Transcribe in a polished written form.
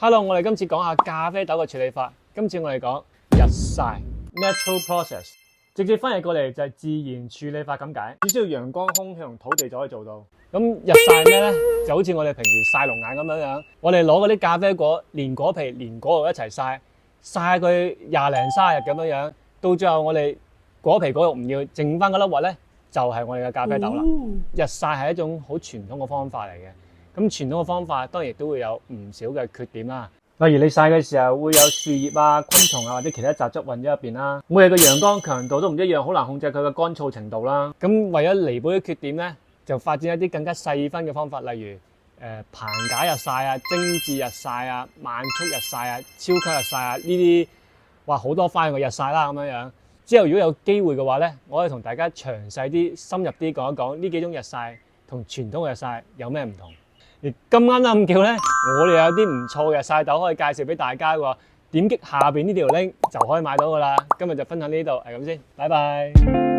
Hello，我哋今次講下咖啡豆嘅處理法。今次我哋講日曬 （natural process）， 直接翻譯過嚟就係自然處理法咁解。只需要陽光、空氣同土地就可以做到。咁日曬咩咧？就好似我哋平時曬龍眼咁樣，我哋攞嗰啲咖啡果，連果皮、連果肉一齊曬佢20零30日咁樣，到最後我哋果皮果肉唔要，剩翻嗰粒核咧，就係我哋嘅咖啡豆啦。日曬係一種好傳統嘅方法嚟嘅。咁傳統嘅方法當然亦都會有唔少嘅缺點啦，例如你曬嘅時候會有樹葉啊、昆蟲啊或者其他雜質混咗入邊啦。每日嘅陽光強度都唔一樣，好難控制佢嘅乾燥程度啦。咁為咗彌補啲缺點咧，就發展一啲更加細分嘅方法，例如棚架日曬啊、精緻日曬啊、慢速日曬啊、超級日曬啊呢啲，哇好多花樣嘅日曬啦咁樣。之後如果有機會嘅話咧，我可以同大家詳細啲、深入啲講一講呢幾種日曬同傳統嘅日曬有咩唔同。而咁啱得咁巧咧，我哋有啲唔錯嘅日曬豆可以介紹俾大家嘅喎，點擊下邊呢條 link 就可以買到噶啦。今日就分享呢度，係咁先，拜拜。